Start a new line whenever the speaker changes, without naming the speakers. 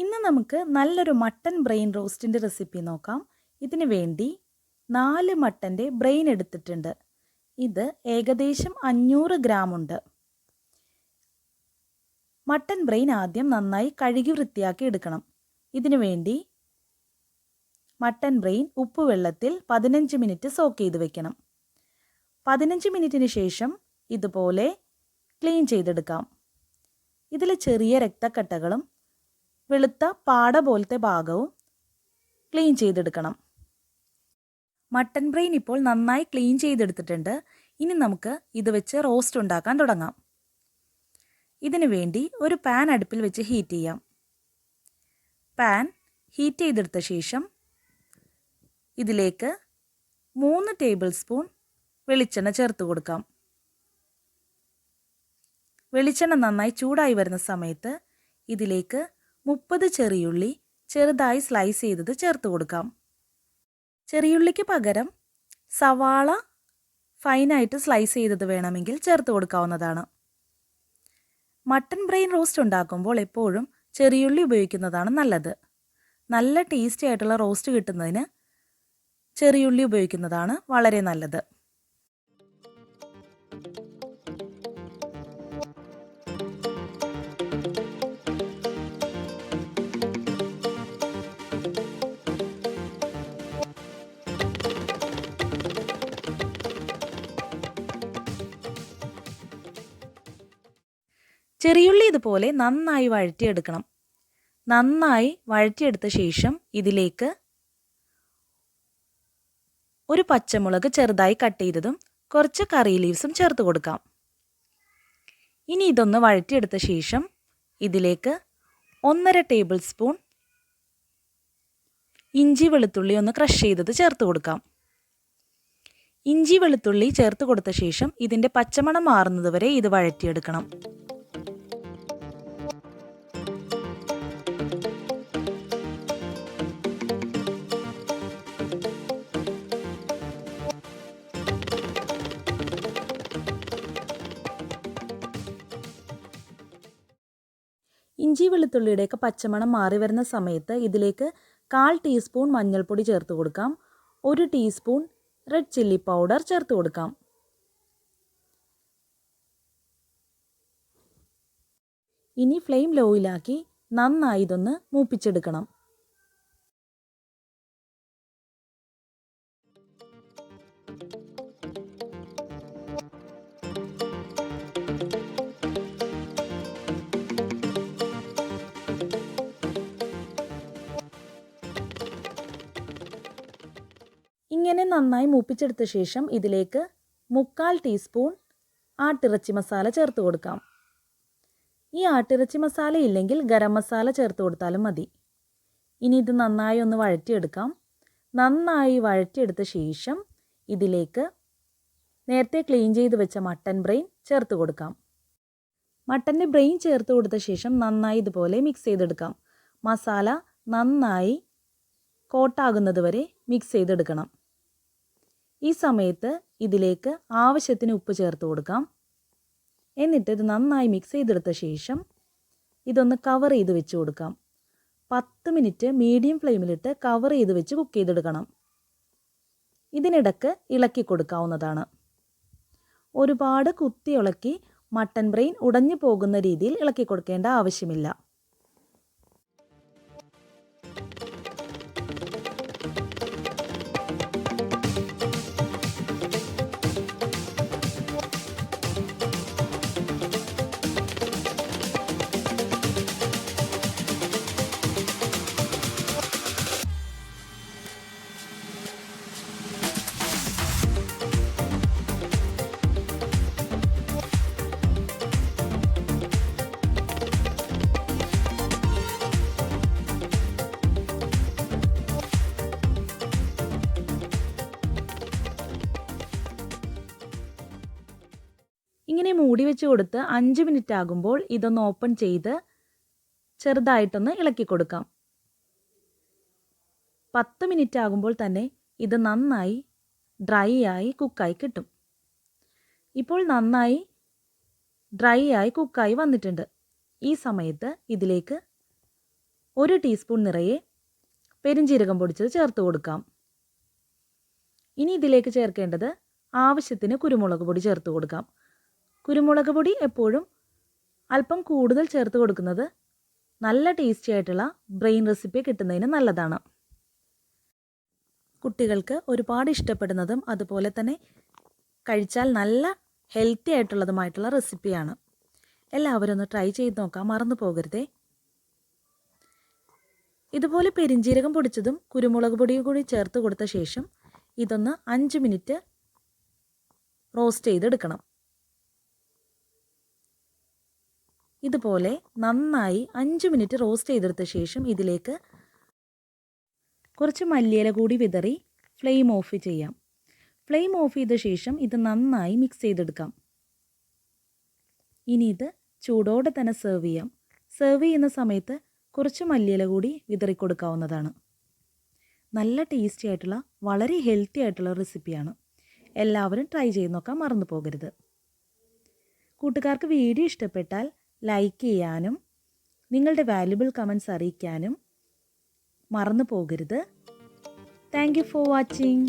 ഇന്ന് നമുക്ക് നല്ലൊരു മട്ടൻ ബ്രെയിൻ റോസ്റ്റിൻ്റെ റെസിപ്പി നോക്കാം. ഇതിന് വേണ്ടി 4 മട്ടൻ്റെ ബ്രെയിൻ എടുത്തിട്ടുണ്ട്. ഇത് ഏകദേശം 500 ഗ്രാം ഉണ്ട്. മട്ടൻ ബ്രെയിൻ ആദ്യം നന്നായി കഴുകി വൃത്തിയാക്കി എടുക്കണം. ഇതിനു വേണ്ടി മട്ടൻ ബ്രെയിൻ ഉപ്പുവെള്ളത്തിൽ 15 മിനിറ്റ് സോക്ക് ചെയ്ത് വെക്കണം. 15 മിനിറ്റിന് ശേഷം ഇതുപോലെ ക്ലീൻ ചെയ്തെടുക്കാം. ഇതിൽ ചെറിയ രക്തക്കട്ടകളും വെളുത്ത പാട പോലത്തെ ഭാഗവും ക്ലീൻ ചെയ്തെടുക്കണം. മട്ടൻ ബ്രെയിൻ ഇപ്പോൾ നന്നായി ക്ലീൻ ചെയ്തെടുത്തിട്ടുണ്ട്. ഇനി നമുക്ക് ഇത് വെച്ച് റോസ്റ്റ് ഉണ്ടാക്കാൻ തുടങ്ങാം. ഇതിനു വേണ്ടി ഒരു പാൻ അടുപ്പിൽ വെച്ച് ഹീറ്റ് ചെയ്യാം. പാൻ ഹീറ്റ് ചെയ്തെടുത്ത ശേഷം ഇതിലേക്ക് 3 ടേബിൾ സ്പൂൺ വെളിച്ചെണ്ണ ചേർത്ത് കൊടുക്കാം. വെളിച്ചെണ്ണ നന്നായി ചൂടായി വരുന്ന സമയത്ത് ഇതിലേക്ക് 30 ചെറിയുള്ളി ചെറുതായി സ്ലൈസ് ചെയ്തത് ചേർത്ത് കൊടുക്കാം. ചെറിയുള്ളിക്ക് പകരം സവാള ഫൈനായിട്ട് സ്ലൈസ് ചെയ്തത് വേണമെങ്കിൽ ചേർത്ത് കൊടുക്കാവുന്നതാണ്. മട്ടൻ ബ്രെയിൻ റോസ്റ്റ് ഉണ്ടാക്കുമ്പോൾ എപ്പോഴും ചെറിയുള്ളി ഉപയോഗിക്കുന്നതാണ് നല്ലത്. നല്ല ടേസ്റ്റി ആയിട്ടുള്ള റോസ്റ്റ് കിട്ടുന്നതിന് ചെറിയുള്ളി ഉപയോഗിക്കുന്നതാണ് വളരെ നല്ലത്. ചെറിയുള്ളി ഇതുപോലെ നന്നായി വഴറ്റിയെടുക്കണം. നന്നായി വഴറ്റിയെടുത്ത ശേഷം ഇതിലേക്ക് ഒരു പച്ചമുളക് ചെറുതായി കട്ട് ചെയ്തതും കുറച്ച് കറി ലീവ്സും ചേർത്ത് കൊടുക്കാം. ഇനി ഇതൊന്ന് വഴറ്റിയെടുത്ത ശേഷം ഇതിലേക്ക് 1.5 ടേബിൾ സ്പൂൺ ഇഞ്ചി വെളുത്തുള്ളി ഒന്ന് ക്രഷ് ചെയ്തത് ചേർത്ത് കൊടുക്കാം. ഇഞ്ചി വെളുത്തുള്ളി ചേർത്ത് കൊടുത്ത ശേഷം ഇതിൻ്റെ പച്ചമണം മാറുന്നത് വരെ ഇത് വഴറ്റിയെടുക്കണം. ഇഞ്ചി വെളുത്തുള്ളിയുടെയൊക്കെ പച്ചമണം മാറി വരുന്ന സമയത്ത് ഇതിലേക്ക് 1/4 ടീസ്പൂൺ മഞ്ഞൾപ്പൊടി ചേർത്ത് കൊടുക്കാം. 1 ടീസ്പൂൺ റെഡ് ചില്ലി പൗഡർ ചേർത്ത് കൊടുക്കാം. ഇനി ഫ്ലെയിം ലോയിലാക്കി നന്നായി ഇതൊന്ന് മൂപ്പിച്ചെടുക്കണം. ഇങ്ങനെ നന്നായി മൂപ്പിച്ചെടുത്ത ശേഷം ഇതിലേക്ക് 3/4 ടീസ്പൂൺ ആട്ടിറച്ചി മസാല ചേർത്ത് കൊടുക്കാം. ഈ ആട്ടിറച്ചി മസാല ഇല്ലെങ്കിൽ ഗരം മസാല ചേർത്ത് കൊടുത്താലും മതി. ഇനി ഇത് നന്നായി ഒന്ന് വഴറ്റിയെടുക്കാം. നന്നായി വഴറ്റിയെടുത്ത ശേഷം ഇതിലേക്ക് നേരത്തെ ക്ലീൻ ചെയ്ത് വെച്ച മട്ടൻ ബ്രെയിൻ ചേർത്ത് കൊടുക്കാം. മട്ടൻ്റെ ബ്രെയിൻ ചേർത്ത് കൊടുത്ത ശേഷം നന്നായി ഇതുപോലെ മിക്സ് ചെയ്തെടുക്കാം. മസാല നന്നായി കോട്ടാകുന്നത് വരെ മിക്സ് ചെയ്തെടുക്കണം. ഈ സമയത്ത് ഇതിലേക്ക് ആവശ്യത്തിന് ഉപ്പ് ചേർത്ത് കൊടുക്കാം. എന്നിട്ട് ഇത് നന്നായി മിക്സ് ചെയ്തെടുത്ത ശേഷം ഇതൊന്ന് കവർ ചെയ്ത് വെച്ച് കൊടുക്കാം. 10 മിനിറ്റ് മീഡിയം ഫ്ലെയിമിലിട്ട് കവർ ചെയ്ത് വെച്ച് കുക്ക് ചെയ്തെടുക്കണം. ഇതിനിടക്ക് ഇളക്കി കൊടുക്കാവുന്നതാണ്. ഒരുപാട് കുത്തി ഇളക്കി മട്ടൻ ബ്രെയിൻ ഉടഞ്ഞു പോകുന്ന രീതിയിൽ ഇളക്കി കൊടുക്കേണ്ട ആവശ്യമില്ല. ഇങ്ങനെ മൂടി വെച്ച് കൊടുത്ത് 5 മിനിറ്റ് ആകുമ്പോൾ ഇതൊന്ന് ഓപ്പൺ ചെയ്ത് ചെറുതായിട്ടൊന്ന് ഇളക്കി കൊടുക്കാം. 10 മിനിറ്റ് ആകുമ്പോൾ തന്നെ ഇത് നന്നായി ഡ്രൈ ആയി കുക്കായി കിട്ടും. ഇപ്പോൾ നന്നായി ഡ്രൈ ആയി കുക്കായി വന്നിട്ടുണ്ട്. ഈ സമയത്ത് ഇതിലേക്ക് 1 ടീസ്പൂൺ നിറയെ പെരിഞ്ജീരകം പൊടിച്ചത് ചേർത്ത് കൊടുക്കാം. ഇനി ഇതിലേക്ക് ചേർക്കേണ്ടത് ആവശ്യത്തിന് കുരുമുളക് പൊടി ചേർത്ത് കൊടുക്കാം. കുരുമുളക് പൊടി എപ്പോഴും അല്പം കൂടുതൽ ചേർത്ത് കൊടുക്കുന്നത് നല്ല ടേസ്റ്റി ആയിട്ടുള്ള ബ്രെയിൻ റെസിപ്പി കിട്ടുന്നതിന് നല്ലതാണ്. കുട്ടികൾക്ക് ഒരുപാട് ഇഷ്ടപ്പെടുന്നതും അതുപോലെ തന്നെ കഴിച്ചാൽ നല്ല ഹെൽത്തി ആയിട്ടുള്ളതുമായിട്ടുള്ള റെസിപ്പിയാണ്. എല്ലാവരും ഒന്ന് ട്രൈ ചെയ്ത് നോക്കാം, മറന്നു പോകരുതേ. ഇതുപോലെ പെരിഞ്ജീരകം പൊടിച്ചതും കുരുമുളക് പൊടിയും കൂടി ചേർത്ത് കൊടുത്ത ശേഷം ഇതൊന്ന് 5 മിനിറ്റ് റോസ്റ്റ് ചെയ്തെടുക്കണം. ഇതുപോലെ നന്നായി 5 മിനിറ്റ് റോസ്റ്റ് ചെയ്തെടുത്ത ശേഷം ഇതിലേക്ക് കുറച്ച് മല്ലിയില കൂടി വിതറി ഫ്ലെയിം ഓഫ് ചെയ്യാം. ഫ്ലെയിം ഓഫ് ചെയ്ത ശേഷം ഇത് നന്നായി മിക്സ് ചെയ്തെടുക്കാം. ഇനി ഇത് ചൂടോടെ തന്നെ സെർവ് ചെയ്യാം. സെർവ് ചെയ്യുന്ന സമയത്ത് കുറച്ച് മല്ലിയില കൂടി വിതറി കൊടുക്കാവുന്നതാണ്. നല്ല ടേസ്റ്റി ആയിട്ടുള്ള വളരെ ഹെൽത്തി ആയിട്ടുള്ള റെസിപ്പിയാണ്. എല്ലാവരും ട്രൈ ചെയ്ത് നോക്കാൻ മറന്നു പോകരുത്. കൂട്ടുകാർക്ക് വീഡിയോ ഇഷ്ടപ്പെട്ടാൽ ലൈക്ക് ചെയ്യാനും നിങ്ങളുടെ വാല്യുബിൾ കമൻറ്റ്സ് അറിയിക്കാനും മറന്നു പോകരുത്. Thank you for watching.